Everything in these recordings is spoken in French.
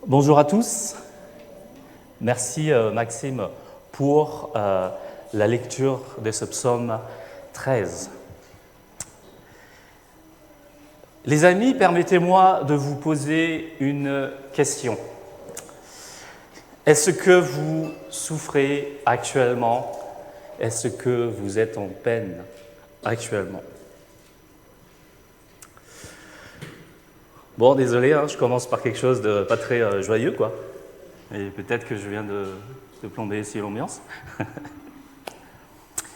Bonjour à tous. Merci Maxime pour la lecture de ce psaume 13. Les amis, permettez-moi de vous poser une question. Est-ce que vous souffrez actuellement? Est-ce que vous êtes en peine actuellement? Bon, désolé, je commence par quelque chose de pas très joyeux, quoi. Et peut-être que je viens de plomber ici l'ambiance.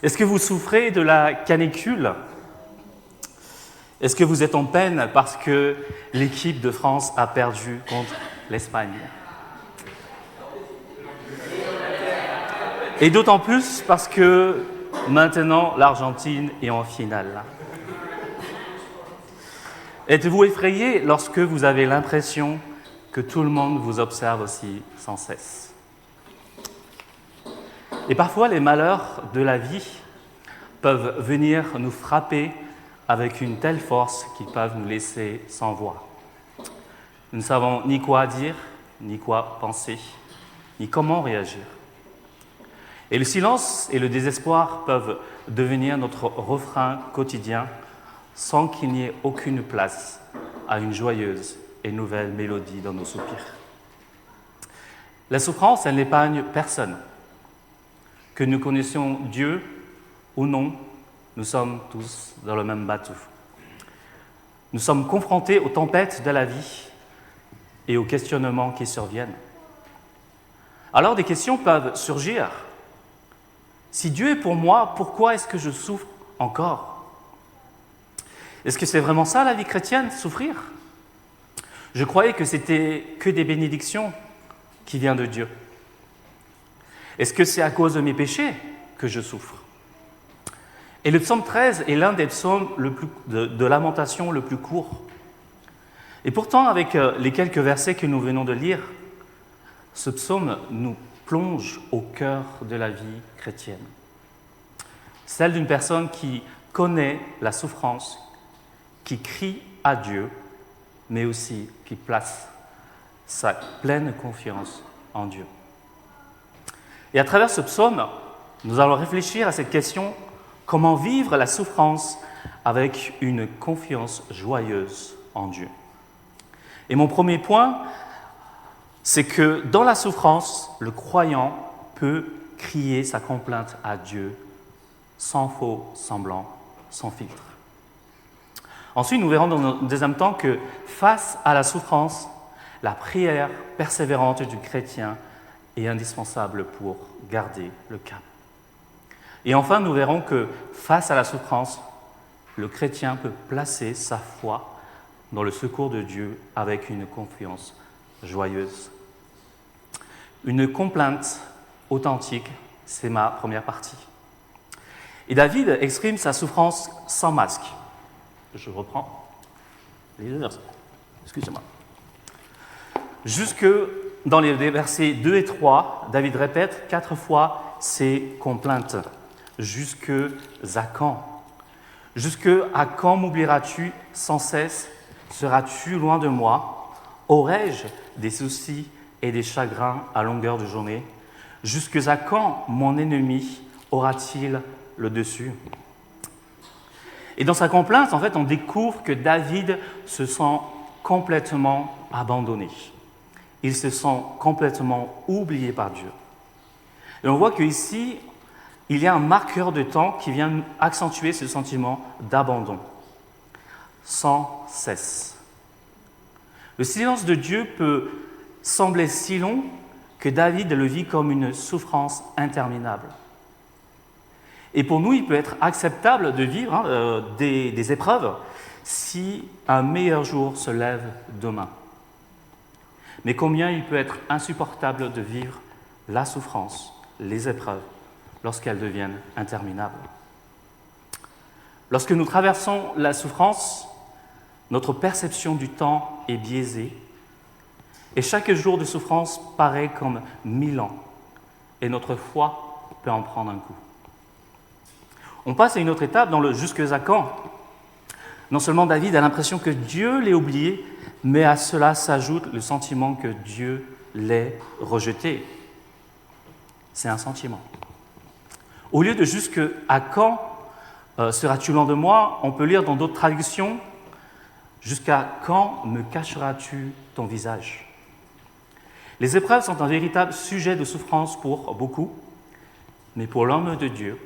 Est-ce que vous souffrez de la canicule? Est-ce que vous êtes en peine parce que l'équipe de France a perdu contre l'Espagne? Et d'autant plus parce que maintenant l'Argentine est en finale. Êtes-vous effrayé lorsque vous avez l'impression que tout le monde vous observe aussi sans cesse? Et parfois, les malheurs de la vie peuvent venir nous frapper avec une telle force qu'ils peuvent nous laisser sans voix. Nous ne savons ni quoi dire, ni quoi penser, ni comment réagir. Et le silence et le désespoir peuvent devenir notre refrain quotidien sans qu'il n'y ait aucune place à une joyeuse et nouvelle mélodie dans nos soupirs. La souffrance, elle n'épargne personne. Que nous connaissions Dieu ou non, nous sommes tous dans le même bateau. Nous sommes confrontés aux tempêtes de la vie et aux questionnements qui surviennent. Alors des questions peuvent surgir. Si Dieu est pour moi, pourquoi est-ce que je souffre encore? Est-ce que c'est vraiment ça la vie chrétienne, souffrir? Je croyais que c'était que des bénédictions qui viennent de Dieu. Est-ce que c'est à cause de mes péchés que je souffre? Et le psaume 13 est l'un des psaumes de lamentation le plus court. Et pourtant, avec les quelques versets que nous venons de lire, ce psaume nous plonge au cœur de la vie chrétienne. Celle d'une personne qui connaît la souffrance, qui crie à Dieu, mais aussi qui place sa pleine confiance en Dieu. Et à travers ce psaume, nous allons réfléchir à cette question: comment vivre la souffrance avec une confiance joyeuse en Dieu? Et mon premier point, c'est que dans la souffrance, le croyant peut crier sa complainte à Dieu sans faux semblant, sans filtre. Ensuite, nous verrons dans un deuxième temps que face à la souffrance, la prière persévérante du chrétien est indispensable pour garder le cap. Et enfin, nous verrons que face à la souffrance, le chrétien peut placer sa foi dans le secours de Dieu avec une confiance joyeuse. Une complainte authentique, c'est ma première partie. Et David exprime sa souffrance sans masque. Je reprends les deux versets. Excusez-moi. Jusque dans les versets 2 et 3, David répète 4 fois ses complaintes. Jusque à quand? Jusque à quand m'oublieras-tu sans cesse? Seras-tu loin de moi? Aurais-je des soucis et des chagrins à longueur de journée? Jusque à quand mon ennemi aura-t-il le dessus? Et dans sa complainte, en fait, on découvre que David se sent complètement abandonné. Il se sent complètement oublié par Dieu. Et on voit qu'ici, il y a un marqueur de temps qui vient accentuer ce sentiment d'abandon. Sans cesse. Le silence de Dieu peut sembler si long que David le vit comme une souffrance interminable. Et pour nous, il peut être acceptable de vivre des épreuves si un meilleur jour se lève demain. Mais combien il peut être insupportable de vivre la souffrance, les épreuves, lorsqu'elles deviennent interminables. Lorsque nous traversons la souffrance, notre perception du temps est biaisée et chaque jour de souffrance paraît comme 1000 ans et notre foi peut en prendre un coup. On passe à une autre étape dans le « jusque à quand ». Non seulement David a l'impression que Dieu l'ait oublié, mais à cela s'ajoute le sentiment que Dieu l'ait rejeté. C'est un sentiment. Au lieu de juste que « à quand seras-tu loin de moi ?» on peut lire dans d'autres traductions « jusqu'à quand me cacheras-tu ton visage ?» Les épreuves sont un véritable sujet de souffrance pour beaucoup, mais pour l'homme de Dieu,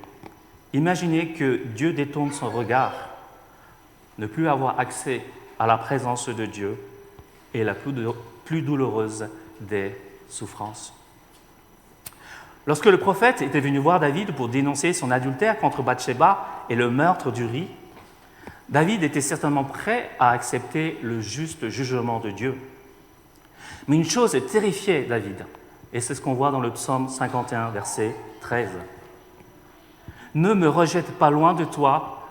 imaginez que Dieu détourne son regard, ne plus avoir accès à la présence de Dieu est la plus douloureuse des souffrances. Lorsque le prophète était venu voir David pour dénoncer son adultère contre Bathsheba et le meurtre d'Uri, David était certainement prêt à accepter le juste jugement de Dieu. Mais une chose terrifiait David, et c'est ce qu'on voit dans le psaume 51, verset 13. « Ne me rejette pas loin de toi,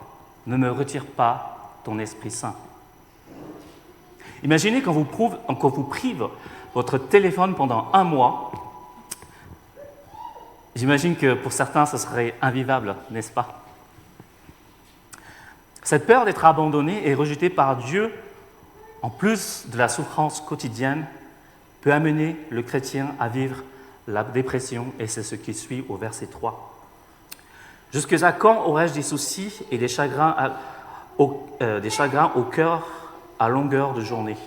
ne me retire pas ton Esprit Saint. » Imaginez qu'on vous prive votre téléphone pendant 1 mois. J'imagine que pour certains, ce serait invivable, n'est-ce pas? Cette peur d'être abandonné et rejeté par Dieu, en plus de la souffrance quotidienne, peut amener le chrétien à vivre la dépression, et c'est ce qui suit au verset 3. « Jusqu'à quand aurais-je des soucis et des chagrins au cœur à longueur de journée ?»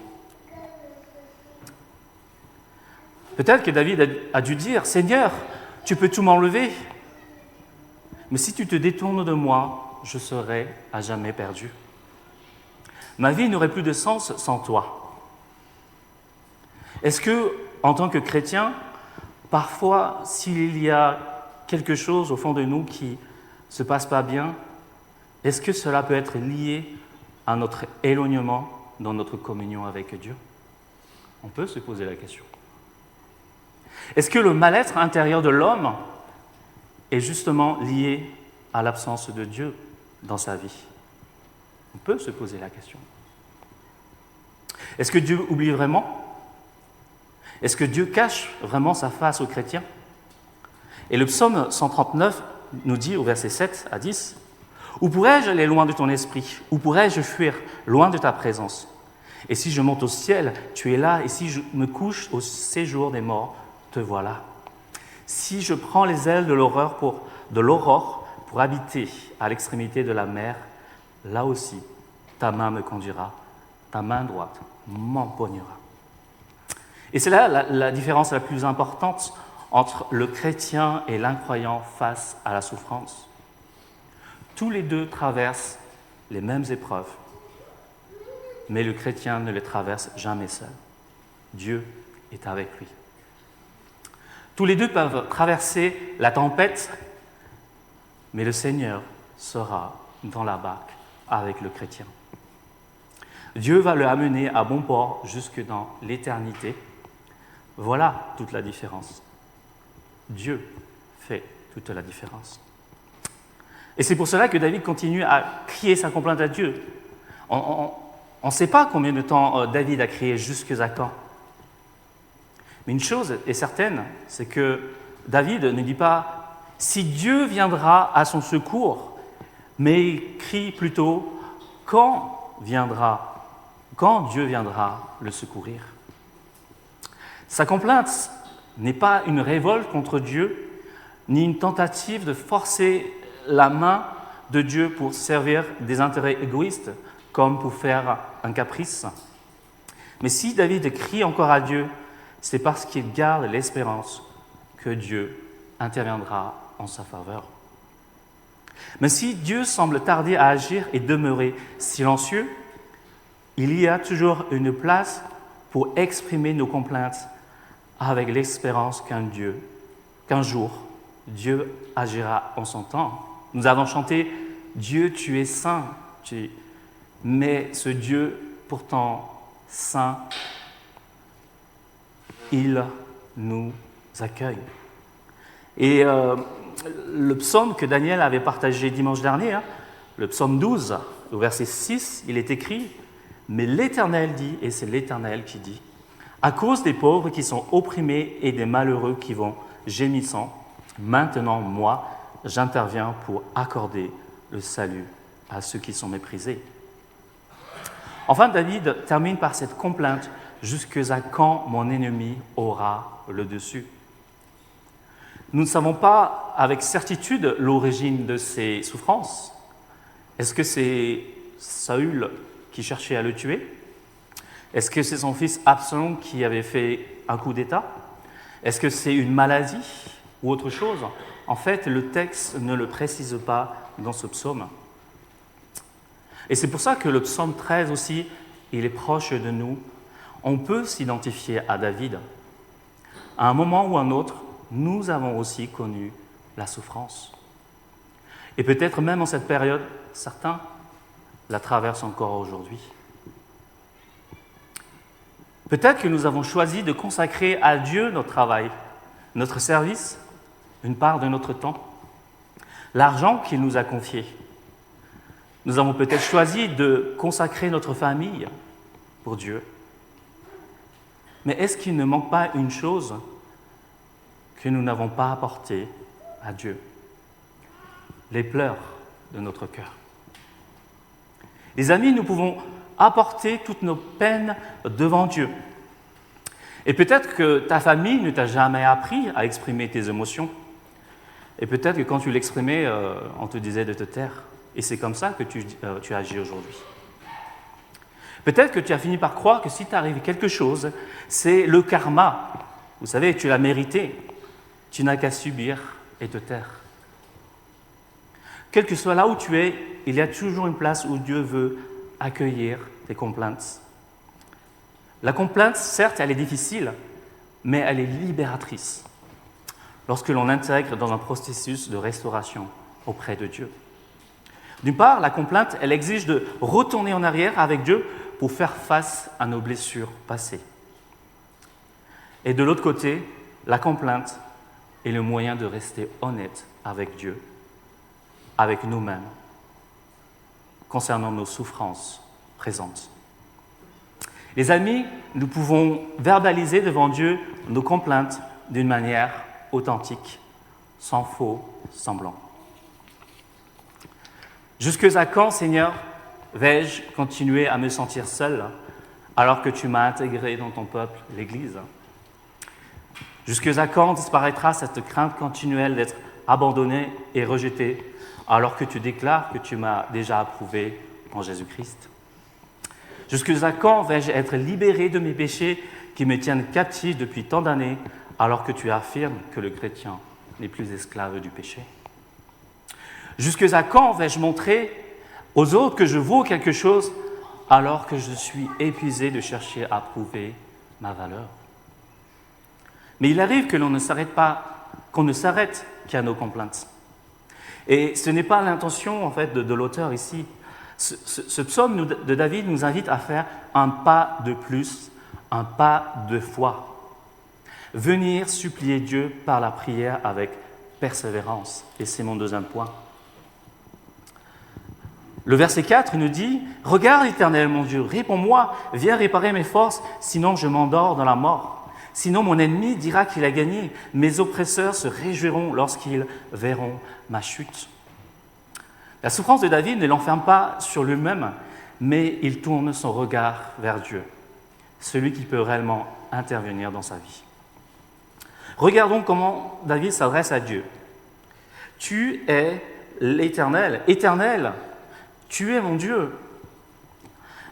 Peut-être que David a dû dire « Seigneur, tu peux tout m'enlever, mais si tu te détournes de moi, je serai à jamais perdu. Ma vie n'aurait plus de sens sans toi. » Est-ce que, en tant que chrétien, parfois, s'il y a quelque chose au fond de nous qui ne se passe pas bien, est-ce que cela peut être lié à notre éloignement dans notre communion avec Dieu? On peut se poser la question. Est-ce que le mal-être intérieur de l'homme est justement lié à l'absence de Dieu dans sa vie? On peut se poser la question. Est-ce que Dieu oublie vraiment? Est-ce que Dieu cache vraiment sa face aux chrétiens? Et le psaume 139 nous dit au verset 7 à 10, « Où pourrais-je aller loin de ton esprit? Où pourrais-je fuir loin de ta présence? Et si je monte au ciel, tu es là, et si je me couche au séjour des morts, te voilà. Si je prends les ailes de l'aurore pour habiter à l'extrémité de la mer, là aussi, ta main me conduira, ta main droite m'empoignera. » Et c'est là la différence la plus importante entre le chrétien et l'incroyant face à la souffrance. Tous les deux traversent les mêmes épreuves, mais le chrétien ne les traverse jamais seul. Dieu est avec lui. Tous les deux peuvent traverser la tempête, mais le Seigneur sera dans la barque avec le chrétien. Dieu va le amener à bon port jusque dans l'éternité. Voilà toute la différence. Dieu fait toute la différence. Et c'est pour cela que David continue à crier sa complainte à Dieu. On ne sait pas combien de temps David a crié jusqu'à quand. Mais une chose est certaine, c'est que David ne dit pas « si Dieu viendra à son secours », mais il crie plutôt « quand Dieu viendra le secourir ». Sa complainte n'est pas une révolte contre Dieu, ni une tentative de forcer la main de Dieu pour servir des intérêts égoïstes, comme pour faire un caprice. Mais si David crie encore à Dieu, c'est parce qu'il garde l'espérance que Dieu interviendra en sa faveur. Mais si Dieu semble tarder à agir et demeurer silencieux, il y a toujours une place pour exprimer nos complaintes avec l'espérance qu'un jour, Dieu agira en son temps. Nous avons chanté « Dieu, tu es saint », mais ce Dieu pourtant saint, il nous accueille. Et le psaume que Daniel avait partagé dimanche dernier, le psaume 12, au verset 6, il est écrit « Mais l'Éternel dit, et c'est l'Éternel qui dit, à cause des pauvres qui sont opprimés et des malheureux qui vont gémissant, maintenant, moi, j'interviens pour accorder le salut à ceux qui sont méprisés. » Enfin, David termine par cette complainte: « Jusqu'à quand mon ennemi aura le dessus ?» Nous ne savons pas avec certitude l'origine de ces souffrances. Est-ce que c'est Saül qui cherchait à le tuer? Est-ce que c'est son fils Absalom qui avait fait un coup d'État? Est-ce que c'est une maladie ou autre chose? En fait, le texte ne le précise pas dans ce psaume. Et c'est pour ça que le psaume 13 aussi, il est proche de nous. On peut s'identifier à David. À un moment ou à un autre, nous avons aussi connu la souffrance. Et peut-être même en cette période, certains la traversent encore aujourd'hui. Peut-être que nous avons choisi de consacrer à Dieu notre travail, notre service, une part de notre temps, l'argent qu'il nous a confié. Nous avons peut-être choisi de consacrer notre famille pour Dieu. Mais est-ce qu'il ne manque pas une chose que nous n'avons pas apportée à Dieu? Les pleurs de notre cœur. Les amis, nous pouvons apporter toutes nos peines devant Dieu. Et peut-être que ta famille ne t'a jamais appris à exprimer tes émotions. Et peut-être que quand tu l'exprimais, on te disait de te taire. Et c'est comme ça que tu agis aujourd'hui. Peut-être que tu as fini par croire que si t'arrive quelque chose, c'est le karma. Vous savez, tu l'as mérité. Tu n'as qu'à subir et te taire. Quel que soit là où tu es, il y a toujours une place où Dieu veut accueillir tes complaintes. La complainte, certes, elle est difficile, mais elle est libératrice lorsque l'on l'intègre dans un processus de restauration auprès de Dieu. D'une part, la complainte, elle exige de retourner en arrière avec Dieu pour faire face à nos blessures passées. Et de l'autre côté, la complainte est le moyen de rester honnête avec Dieu, avec nous-mêmes, concernant nos souffrances présentes. Les amis, nous pouvons verbaliser devant Dieu nos complaintes d'une manière authentique, sans faux semblant. Jusqu'à quand, Seigneur, vais-je continuer à me sentir seul alors que tu m'as intégré dans ton peuple, l'Église? Jusqu'à quand disparaîtra cette crainte continuelle d'être abandonné et rejeté alors que tu déclares que tu m'as déjà approuvé en Jésus-Christ? Jusqu'à quand vais-je être libéré de mes péchés qui me tiennent captif depuis tant d'années alors que tu affirmes que le chrétien n'est plus esclave du péché? Jusqu'à quand vais-je montrer aux autres que je vaux quelque chose alors que je suis épuisé de chercher à prouver ma valeur? Mais il arrive que l'on ne s'arrête pas, qu'on ne s'arrête qu'à nos complaintes. Et ce n'est pas l'intention en fait de l'auteur ici. Ce psaume de David nous invite à faire un pas de plus, un pas de foi. Venir supplier Dieu par la prière avec persévérance. Et c'est mon deuxième point. Le verset 4 nous dit « Regarde, Éternel, mon Dieu, réponds-moi, viens réparer mes forces, sinon je m'endors dans la mort. Sinon mon ennemi dira qu'il a gagné, mes oppresseurs se réjouiront lorsqu'ils verront ma chute. » La souffrance de David ne l'enferme pas sur lui-même, mais il tourne son regard vers Dieu, celui qui peut réellement intervenir dans sa vie. Regardons comment David s'adresse à Dieu. « Tu es l'Éternel, Éternel, tu es mon Dieu. »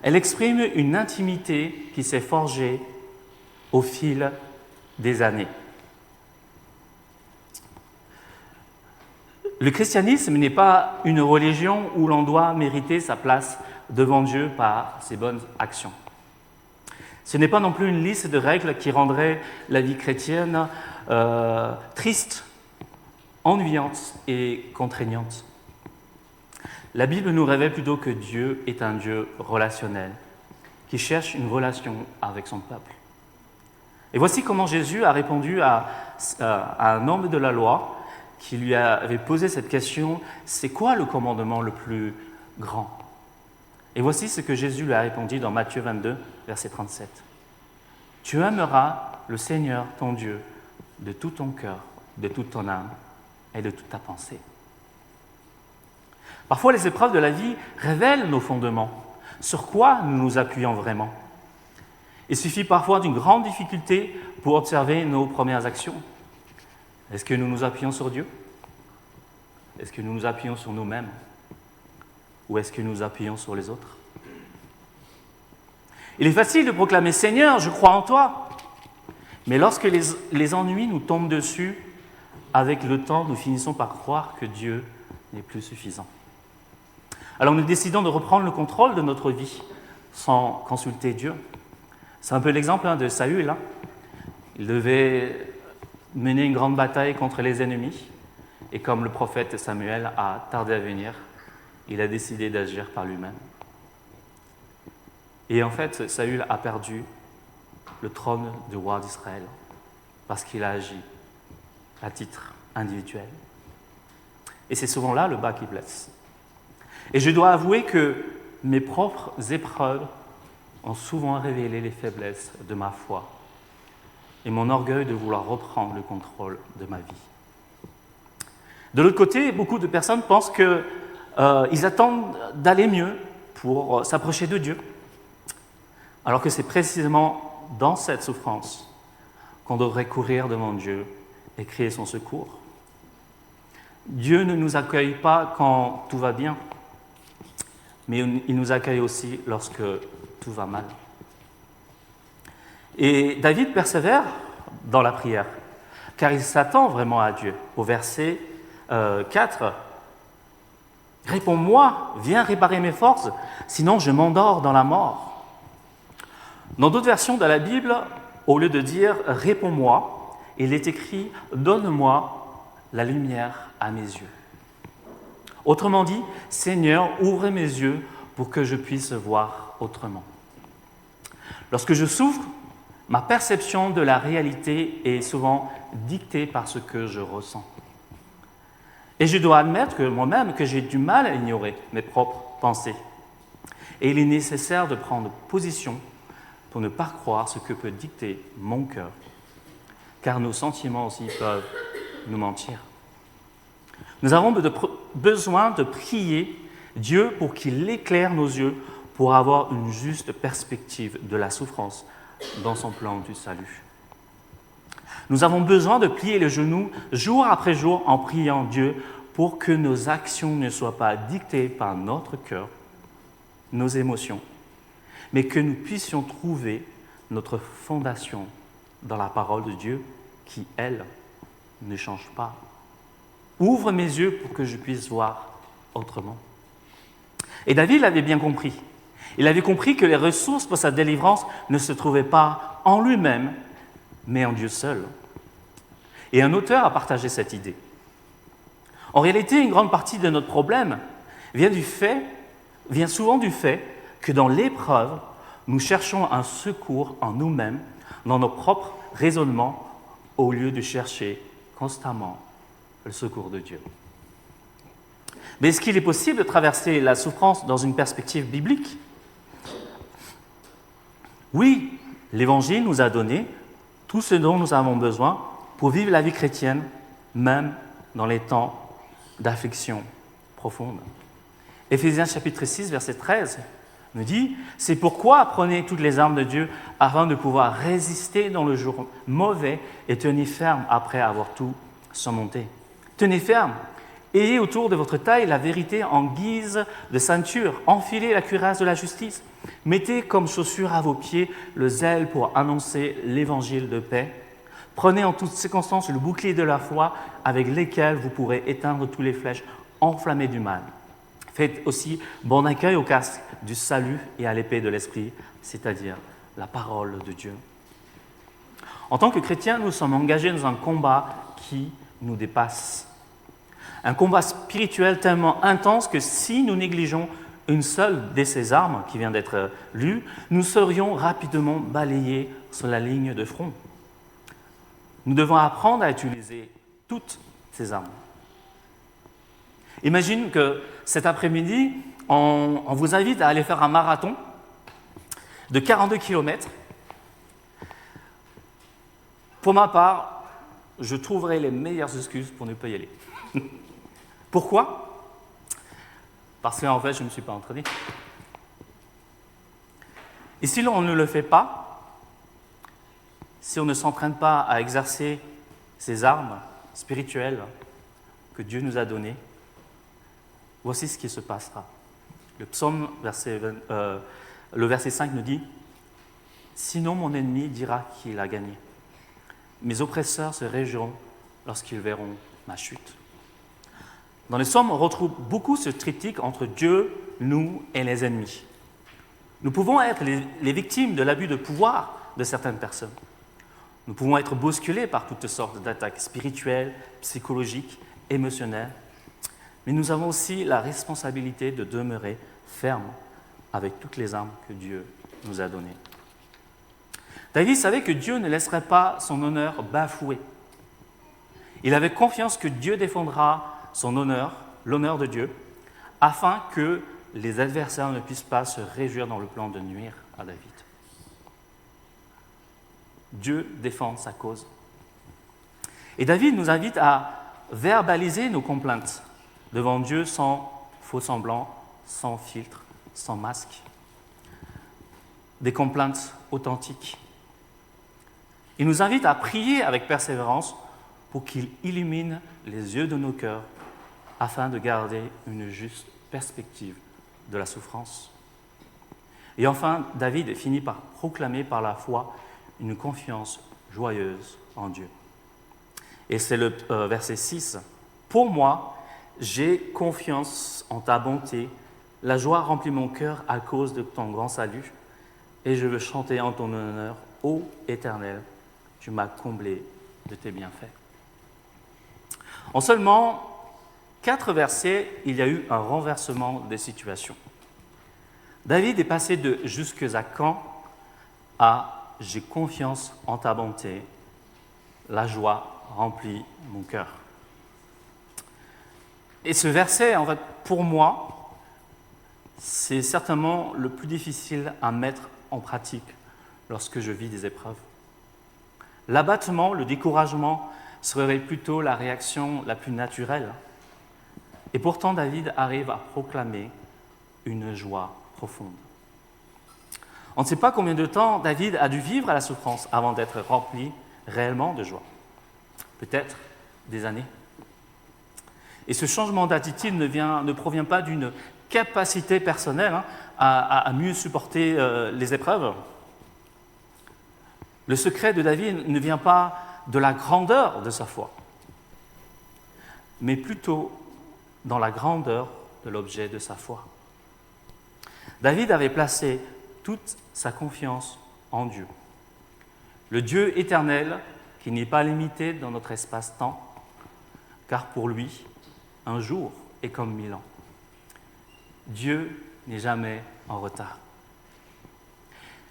Elle exprime une intimité qui s'est forgée au fil des années. Le christianisme n'est pas une religion où l'on doit mériter sa place devant Dieu par ses bonnes actions. Ce n'est pas non plus une liste de règles qui rendrait la vie chrétienne triste, ennuyante et contraignante. La Bible nous révèle plutôt que Dieu est un Dieu relationnel, qui cherche une relation avec son peuple. Et voici comment Jésus a répondu à un homme de la loi qui lui avait posé cette question, c'est quoi le commandement le plus grand? Et voici ce que Jésus lui a répondu dans Matthieu 22, verset 37. Tu aimeras le Seigneur, ton Dieu, de tout ton cœur, de toute ton âme et de toute ta pensée. Parfois, les épreuves de la vie révèlent nos fondements. Sur quoi nous nous appuyons vraiment? Il suffit parfois d'une grande difficulté pour observer nos premières actions. Est-ce que nous nous appuyons sur Dieu? Est-ce que nous nous appuyons sur nous-mêmes? Ou est-ce que nous nous appuyons sur les autres? Il est facile de proclamer « Seigneur, je crois en toi ». Mais lorsque les ennuis nous tombent dessus, avec le temps, nous finissons par croire que Dieu n'est plus suffisant. Alors nous décidons de reprendre le contrôle de notre vie sans consulter Dieu. C'est un peu l'exemple de Saül. Il devait mener une grande bataille contre les ennemis. Et comme le prophète Samuel a tardé à venir, il a décidé d'agir par lui-même. Et en fait, Saül a perdu le trône du roi d'Israël parce qu'il a agi à titre individuel. Et c'est souvent là le bas qui blesse. Et je dois avouer que mes propres épreuves ont souvent révélé les faiblesses de ma foi et mon orgueil de vouloir reprendre le contrôle de ma vie. De l'autre côté, beaucoup de personnes pensent qu'ils attendent d'aller mieux pour s'approcher de Dieu, alors que c'est précisément dans cette souffrance qu'on devrait courir devant Dieu et crier son secours. Dieu ne nous accueille pas quand tout va bien, mais il nous accueille aussi lorsque tout va mal. Et David persévère dans la prière, car il s'attend vraiment à Dieu. Au verset 4, « Réponds-moi, viens réparer mes forces, sinon je m'endors dans la mort. » Dans d'autres versions de la Bible, au lieu de dire « Réponds-moi », il est écrit « Donne-moi la lumière à mes yeux ». Autrement dit, « Seigneur, ouvre mes yeux pour que je puisse voir autrement. » Lorsque je souffre, ma perception de la réalité est souvent dictée par ce que je ressens. Et je dois admettre moi-même que j'ai du mal à ignorer mes propres pensées. Et il est nécessaire de prendre position pour ne pas croire ce que peut dicter mon cœur, car nos sentiments aussi peuvent nous mentir. Nous avons besoin de prier Dieu pour qu'il éclaire nos yeux pour avoir une juste perspective de la souffrance dans son plan du salut. Nous avons besoin de plier les genoux jour après jour en priant Dieu pour que nos actions ne soient pas dictées par notre cœur, nos émotions, mais que nous puissions trouver notre fondation dans la parole de Dieu qui, elle, ne change pas. Ouvre mes yeux pour que je puisse voir autrement. Et David l'avait bien compris. Il avait compris que les ressources pour sa délivrance ne se trouvaient pas en lui-même, mais en Dieu seul. Et un auteur a partagé cette idée. En réalité, une grande partie de notre problème vient souvent du fait que dans l'épreuve, nous cherchons un secours en nous-mêmes, dans nos propres raisonnements, au lieu de chercher constamment le secours de Dieu. Mais est-ce qu'il est possible de traverser la souffrance dans une perspective biblique? Oui, l'Évangile nous a donné tout ce dont nous avons besoin pour vivre la vie chrétienne, même dans les temps d'affliction profonde. Éphésiens chapitre 6, verset 13 nous dit « C'est pourquoi prenez toutes les armes de Dieu afin de pouvoir résister dans le jour mauvais et tenez ferme après avoir tout surmonté. Tenez ferme, ayez autour de votre taille la vérité en guise de ceinture, enfilez la cuirasse de la justice, mettez comme chaussure à vos pieds le zèle pour annoncer l'évangile de paix. Prenez en toutes circonstances le bouclier de la foi avec lequel vous pourrez éteindre toutes les flèches enflammées du mal. Faites aussi bon accueil au casque du salut et à l'épée de l'esprit, c'est-à-dire la parole de Dieu. » En tant que chrétiens, nous sommes engagés dans un combat qui nous dépasse. Un combat spirituel tellement intense que si nous négligeons une seule de ces armes qui vient d'être lue, nous serions rapidement balayés sur la ligne de front. Nous devons apprendre à utiliser toutes ces armes. Imagine que cet après-midi, on vous invite à aller faire un marathon de 42 km. Pour ma part, je trouverai les meilleures excuses pour ne pas y aller. Pourquoi? Parce qu'en fait, je ne me suis pas entraîné. Et si l'on ne le fait pas, si on ne s'entraîne pas à exercer ces armes spirituelles que Dieu nous a données, voici ce qui se passera. Le psaume, le verset 5 nous dit « Sinon mon ennemi dira qu'il a gagné. Mes oppresseurs se réjouiront lorsqu'ils verront ma chute. » Dans les psaumes, on retrouve beaucoup ce triptyque entre Dieu, nous et les ennemis. Nous pouvons être les victimes de l'abus de pouvoir de certaines personnes. Nous pouvons être bousculés par toutes sortes d'attaques spirituelles, psychologiques, émotionnelles. Mais nous avons aussi la responsabilité de demeurer fermes avec toutes les armes que Dieu nous a données. David savait que Dieu ne laisserait pas son honneur bafoué. Il avait confiance que Dieu défendra son honneur, l'honneur de Dieu, afin que les adversaires ne puissent pas se réjouir dans le plan de nuire à David. Dieu défend sa cause. Et David nous invite à verbaliser nos complaintes devant Dieu sans faux semblant, sans filtre, sans masque. Des complaintes authentiques. Il nous invite à prier avec persévérance pour qu'il illumine les yeux de nos cœurs afin de garder une juste perspective de la souffrance. Et enfin, David finit par proclamer par la foi une confiance joyeuse en Dieu. Et c'est le verset 6. « Pour moi, j'ai confiance en ta bonté, la joie remplit mon cœur à cause de ton grand salut, et je veux chanter en ton honneur, ô Éternel, tu m'as comblé de tes bienfaits. » En seulement 4 versets, il y a eu un renversement des situations. David est passé de « jusque à quand » à « j'ai confiance en ta bonté, la joie remplit mon cœur ». Et ce verset, en fait, pour moi, c'est certainement le plus difficile à mettre en pratique lorsque je vis des épreuves. L'abattement, le découragement serait plutôt la réaction la plus naturelle. Et pourtant, David arrive à proclamer une joie profonde. On ne sait pas combien de temps David a dû vivre à la souffrance avant d'être rempli réellement de joie. Peut-être des années. Et ce changement d'attitude ne provient pas d'une capacité personnelle à mieux supporter les épreuves. Le secret de David ne vient pas de la grandeur de sa foi, mais plutôt dans la grandeur de l'objet de sa foi. David avait placé toute sa confiance en Dieu, le Dieu éternel qui n'est pas limité dans notre espace-temps, car pour lui, un jour est comme 1000 ans. Dieu n'est jamais en retard.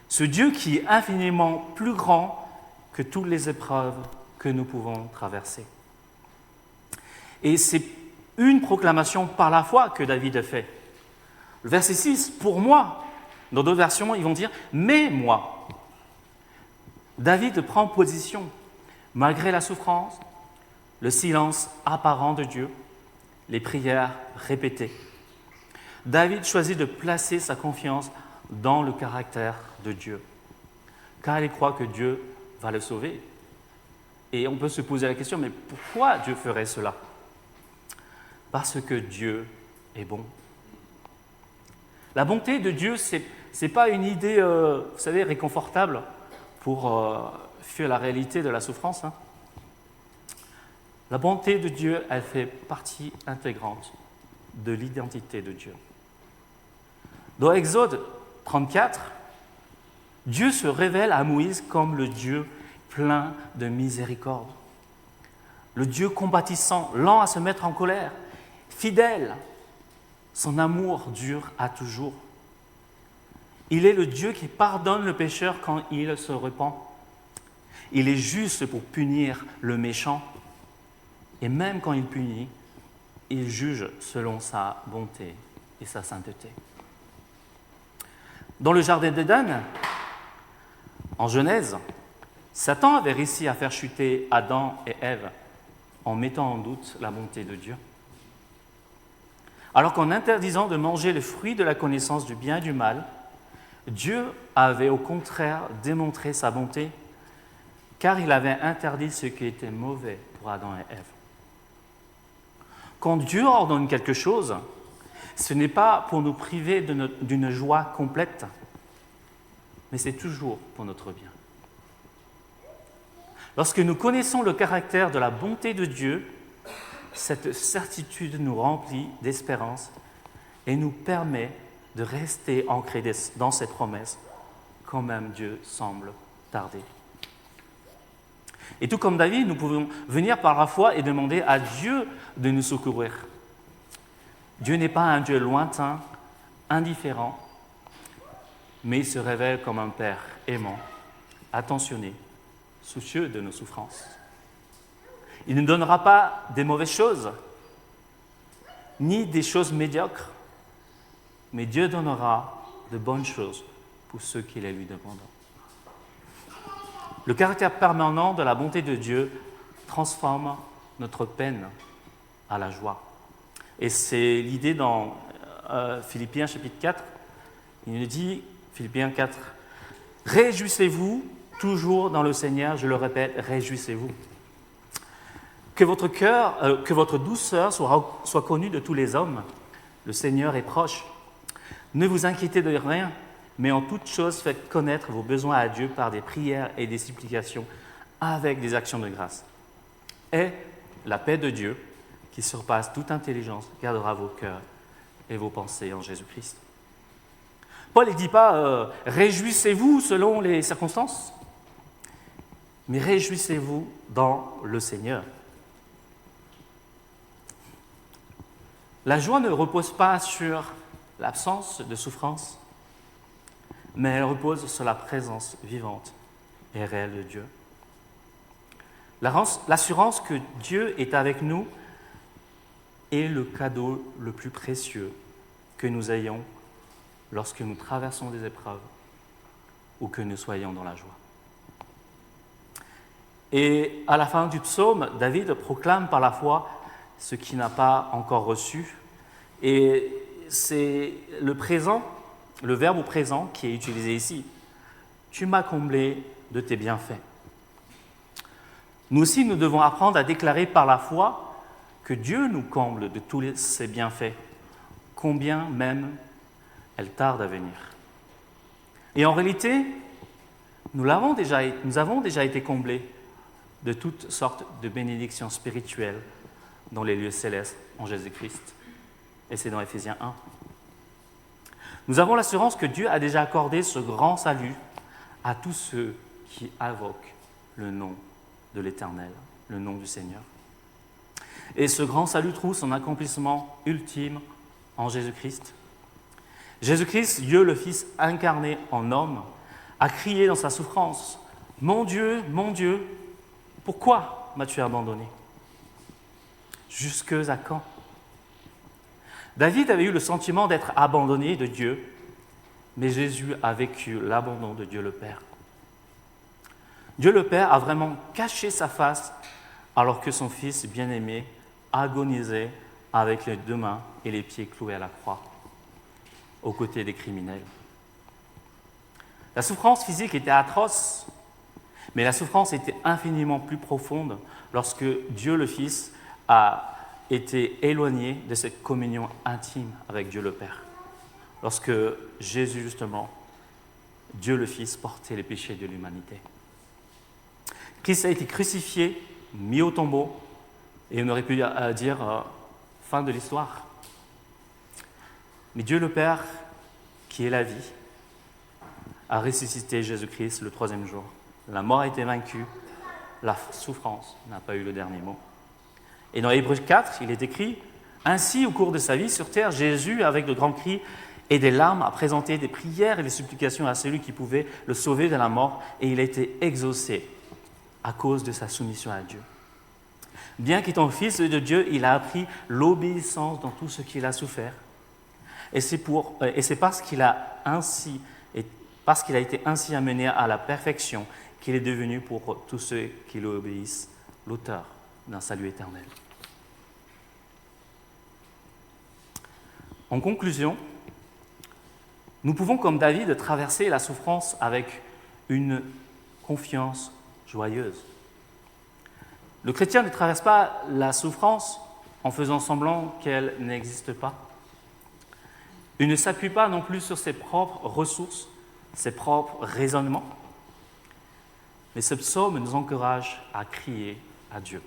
Ce Dieu qui est infiniment plus grand que toutes les épreuves que nous pouvons traverser. Et c'est une proclamation par la foi que David a fait. Le verset 6, pour moi, dans d'autres versions, ils vont dire « mais moi ». David prend position, malgré la souffrance, le silence apparent de Dieu, les prières répétées. David choisit de placer sa confiance dans le caractère de Dieu, car il croit que Dieu va le sauver. Et on peut se poser la question, mais pourquoi Dieu ferait cela ? Parce que Dieu est bon. La bonté de Dieu, ce n'est pas une idée, vous savez, réconfortable pour fuir la réalité de la souffrance. La bonté de Dieu, elle fait partie intégrante de l'identité de Dieu. Dans Exode 34, Dieu se révèle à Moïse comme le Dieu plein de miséricorde, le Dieu compatissant, lent à se mettre en colère, fidèle, son amour dure à toujours. Il est le Dieu qui pardonne le pécheur quand il se repent. Il est juste pour punir le méchant. Et même quand il punit, il juge selon sa bonté et sa sainteté. Dans le jardin d'Éden, en Genèse, Satan avait réussi à faire chuter Adam et Ève en mettant en doute la bonté de Dieu. Alors qu'en interdisant de manger le fruit de la connaissance du bien et du mal, Dieu avait au contraire démontré sa bonté, car il avait interdit ce qui était mauvais pour Adam et Ève. Quand Dieu ordonne quelque chose, ce n'est pas pour nous priver d'une joie complète, mais c'est toujours pour notre bien. Lorsque nous connaissons le caractère de la bonté de Dieu, cette certitude nous remplit d'espérance et nous permet de rester ancrés dans ses promesses, quand même Dieu semble tarder. Et tout comme David, nous pouvons venir par la foi et demander à Dieu de nous secourir. Dieu n'est pas un Dieu lointain, indifférent, mais il se révèle comme un Père aimant, attentionné, soucieux de nos souffrances. Il ne donnera pas des mauvaises choses, ni des choses médiocres, mais Dieu donnera de bonnes choses pour ceux qui les lui demandent. Le caractère permanent de la bonté de Dieu transforme notre peine à la joie. Et c'est l'idée dans Philippiens chapitre 4. Il nous dit, Philippiens 4, « Réjouissez-vous toujours dans le Seigneur, je le répète, réjouissez-vous. Que votre douceur soit connue de tous les hommes. Le Seigneur est proche. Ne vous inquiétez de rien, mais en toute chose faites connaître vos besoins à Dieu par des prières et des supplications avec des actions de grâce. Et la paix de Dieu, qui surpasse toute intelligence, gardera vos cœurs et vos pensées en Jésus-Christ. » Paul ne dit pas « réjouissez-vous selon les circonstances », mais réjouissez-vous dans le Seigneur. La joie ne repose pas sur l'absence de souffrance, mais elle repose sur la présence vivante et réelle de Dieu. L'assurance que Dieu est avec nous est le cadeau le plus précieux que nous ayons lorsque nous traversons des épreuves ou que nous soyons dans la joie. Et à la fin du psaume, David proclame par la foi ce qu'il n'a pas encore reçu. Et c'est le présent, le verbe au présent qui est utilisé ici. Tu m'as comblé de tes bienfaits. Nous aussi, nous devons apprendre à déclarer par la foi que Dieu nous comble de tous ses bienfaits, combien même elle tarde à venir. Et en réalité, nous avons déjà été comblés de toutes sortes de bénédictions spirituelles dans les lieux célestes en Jésus-Christ. Et c'est dans Éphésiens 1. Nous avons l'assurance que Dieu a déjà accordé ce grand salut à tous ceux qui invoquent le nom de l'Éternel, le nom du Seigneur. Et ce grand salut trouve son accomplissement ultime en Jésus-Christ. Jésus-Christ, Dieu le Fils incarné en homme, a crié dans sa souffrance « Mon Dieu, pourquoi m'as-tu abandonné ?» Jusque à quand? David avait eu le sentiment d'être abandonné de Dieu, mais Jésus a vécu l'abandon de Dieu le Père. Dieu le Père a vraiment caché sa face alors que son Fils bien-aimé agonisait avec les 2 mains et les pieds cloués à la croix, aux côtés des criminels. La souffrance physique était atroce, mais la souffrance était infiniment plus profonde lorsque Dieu le Fils a été éloigné de cette communion intime avec Dieu le Père. Lorsque Jésus, justement, Dieu le Fils, portait les péchés de l'humanité. Christ a été crucifié, mis au tombeau, et on aurait pu dire fin de l'histoire. Mais Dieu le Père, qui est la vie, a ressuscité Jésus-Christ le 3e jour. La mort a été vaincue, la souffrance n'a pas eu le dernier mot. Et dans Hébreux 4, il est écrit « Ainsi, au cours de sa vie sur terre, Jésus, avec de grands cris et des larmes, a présenté des prières et des supplications à celui qui pouvait le sauver de la mort, et il a été exaucé à cause de sa soumission à Dieu. Bien qu'étant fils de Dieu, il a appris l'obéissance dans tout ce qu'il a souffert. Et c'est parce qu'il a été ainsi amené à la perfection qu'il est devenu pour tous ceux qui lui obéissent l'auteur d'un salut éternel. En conclusion, Nous pouvons, comme David, traverser la souffrance avec une confiance joyeuse. Le chrétien ne traverse pas la souffrance en faisant semblant qu'elle n'existe pas. Il ne s'appuie pas non plus sur ses propres ressources, ses propres raisonnements. Mais ce psaume nous encourage à crier à Dieu.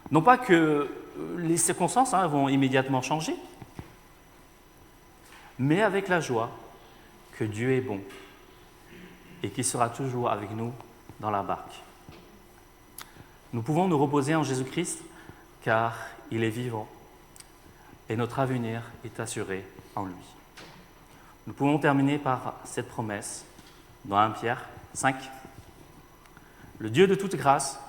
Non pas que les circonstances vont immédiatement changer, mais avec la joie que Dieu est bon et qu'il sera toujours avec nous dans la barque. Nous pouvons nous reposer en Jésus-Christ car il est vivant et notre avenir est assuré en lui. Nous pouvons terminer par cette promesse dans 1 Pierre 5. Le Dieu de toute grâce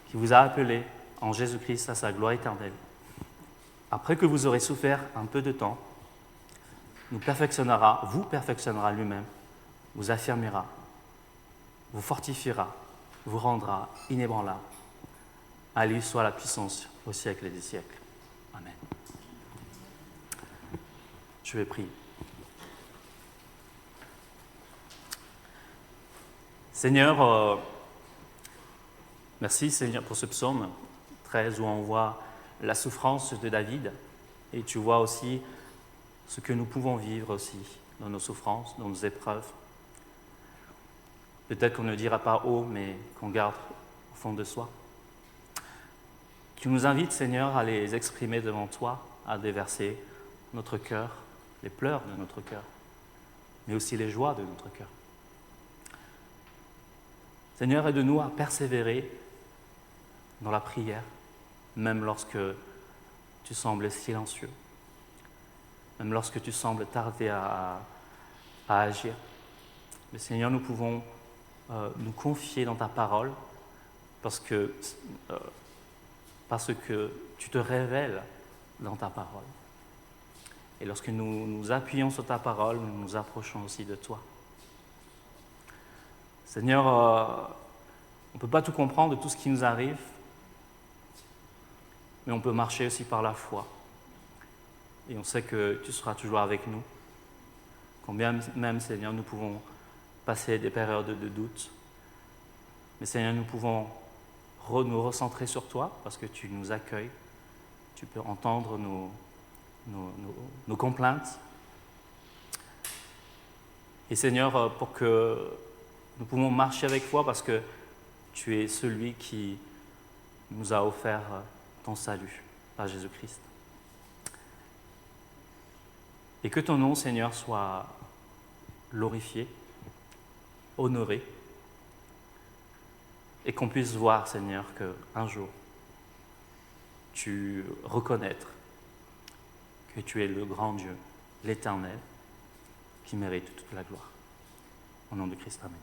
qui vous a appelé en Jésus-Christ à sa gloire éternelle, après que vous aurez souffert un peu de temps, vous perfectionnera lui-même, vous affirmera, vous fortifiera, vous rendra inébranlable. À lui soit la puissance au siècle des siècles. Amen. Je vais prier. Seigneur, merci Seigneur pour ce psaume 13 où on voit la souffrance de David et tu vois aussi ce que nous pouvons vivre aussi dans nos souffrances, dans nos épreuves. Peut-être qu'on ne dira pas haut, mais qu'on garde au fond de soi. Tu nous invites, Seigneur, à les exprimer devant toi, à déverser notre cœur, les pleurs de notre cœur, mais aussi les joies de notre cœur. Seigneur, aide-nous à persévérer dans la prière, même lorsque tu sembles silencieux, même lorsque tu sembles tarder à agir. Mais Seigneur, nous pouvons nous confier dans ta parole parce que tu te révèles dans ta parole. Et lorsque nous nous appuyons sur ta parole, nous nous approchons aussi de toi. Seigneur, on ne peut pas tout comprendre de tout ce qui nous arrive, mais on peut marcher aussi par la foi. Et on sait que tu seras toujours avec nous. Combien même, Seigneur, nous pouvons passer des périodes de doute. Mais Seigneur, nous pouvons nous recentrer sur toi parce que tu nous accueilles. Tu peux entendre nos complaintes. Et Seigneur, pour que nous pouvons marcher avec toi parce que tu es celui qui nous a offert ton salut par Jésus-Christ. Et que ton nom, Seigneur, soit glorifié, honoré, et qu'on puisse voir, Seigneur, qu'un jour, tu reconnaître que tu es le grand Dieu, l'Éternel, qui mérite toute la gloire. Au nom de Christ, amen.